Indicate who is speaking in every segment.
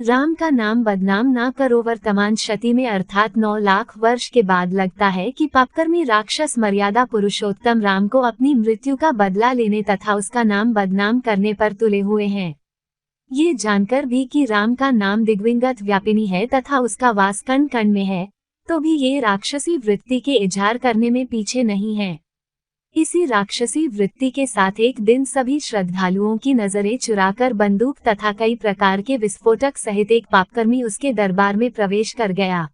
Speaker 1: राम का नाम बदनाम ना करो। वर्तमान शती में अर्थात 9 लाख वर्ष के बाद लगता है कि पापकर्मी राक्षस मर्यादा पुरुषोत्तम राम को अपनी मृत्यु का बदला लेने तथा उसका नाम बदनाम करने पर तुले हुए हैं। ये जानकर भी कि राम का नाम दिग्विगत व्यापिनी है तथा उसका वास कण कण में है, तो भी ये राक्षसी वृत्ति के इजहार करने में पीछे नहीं है। इसी राक्षसी वृत्ति के साथ एक दिन सभी श्रद्धालुओं की नजरें चुराकर बंदूक तथा कई प्रकार के विस्फोटक सहित एक पापकर्मी उसके दरबार में प्रवेश कर गया।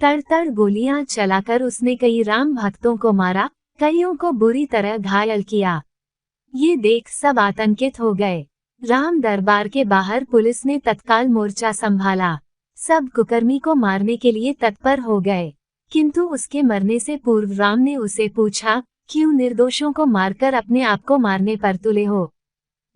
Speaker 1: तड़-तड़ गोलियां चलाकर उसने कई राम भक्तों को मारा, कईयों को बुरी तरह घायल किया। ये देख सब आतंकित हो गए। राम दरबार के बाहर पुलिस ने तत्काल मोर्चा संभाला। सब कुकर्मी को मारने के लिए तत्पर हो गए, किंतु उसके मरने से पूर्व राम ने उसे पूछा, क्यों निर्दोषों को मारकर अपने आप को मारने पर तुले हो?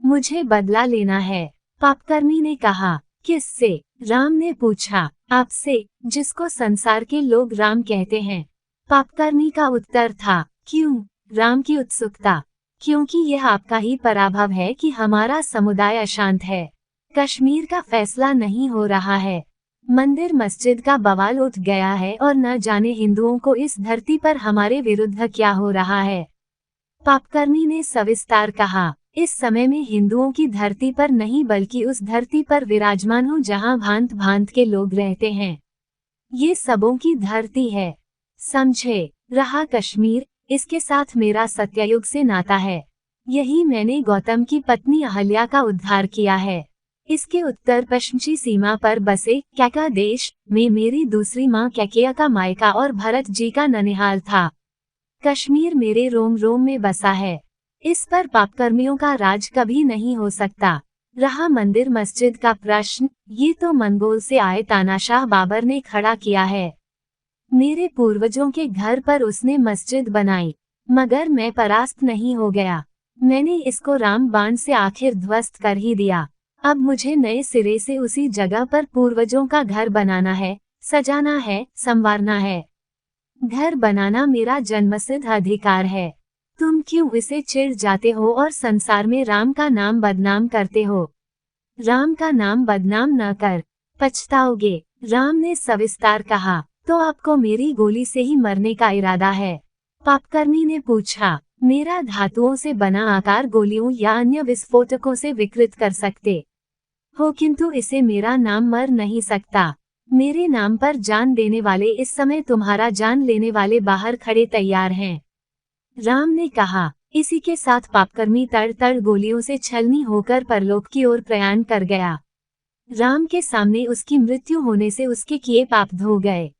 Speaker 1: मुझे बदला लेना है। पापकर्मी ने कहा, किससे? राम ने पूछा, आपसे, जिसको संसार के लोग राम कहते हैं। पापकर्मी का उत्तर था, क्यों? राम की उत्सुकता, क्योंकि यह आपका ही पराभव है कि हमारा समुदाय अशांत है। कश्मीर का फैसला नहीं हो रहा है। मंदिर मस्जिद का बवाल उठ गया है और न जाने हिंदुओं को इस धरती पर हमारे विरुद्ध क्या हो रहा है। पापकर्मी ने सविस्तार कहा, इस समय में हिंदुओं की धरती पर नहीं बल्कि उस धरती पर विराजमान हूँ जहाँ भांत भांत के लोग रहते हैं। ये सबों की धरती है, समझे? रहा कश्मीर, इसके साथ मेरा सत्ययुग से नाता है। यही मैंने गौतम की पत्नी अहल्या का उद्धार किया है। इसके उत्तर पश्चिमी सीमा पर बसे कैका देश में मेरी दूसरी माँ कैकेया का मायका और भरत जी का ननिहाल था। कश्मीर मेरे रोम रोम में बसा है। इस पर पापकर्मियों का राज कभी नहीं हो सकता। रहा मंदिर मस्जिद का प्रश्न, ये तो मंगोल से आए तानाशाह बाबर ने खड़ा किया है। मेरे पूर्वजों के घर पर उसने मस्जिद बनाई, मगर मैं परास्त नहीं हो गया। मैंने इसको राम बाण से आखिर ध्वस्त कर ही दिया। अब मुझे नए सिरे से उसी जगह पर पूर्वजों का घर बनाना है, सजाना है, संवारना है। घर बनाना मेरा जन्मसिद्ध अधिकार है। तुम क्यों इसे चिढ़ जाते हो और संसार में राम का नाम बदनाम करते हो? राम का नाम बदनाम न कर, पछताओगे। राम ने सविस्तार कहा, तो आपको मेरी गोली से ही मरने का इरादा है? पापकर्मी ने पूछा, मेरा धातुओं से बना आकार गोलियों या अन्य विस्फोटकों से विकृत कर सकते हो, किंतु इसे मेरा नाम मर नहीं सकता। मेरे नाम पर जान देने वाले इस समय तुम्हारा जान लेने वाले बाहर खड़े तैयार हैं। राम ने कहा। इसी के साथ पापकर्मी तड़-तड़ गोलियों से छलनी होकर परलोक की ओर प्रयाण कर गया। राम के सामने उसकी मृत्यु होने से उसके किए पाप धो गए।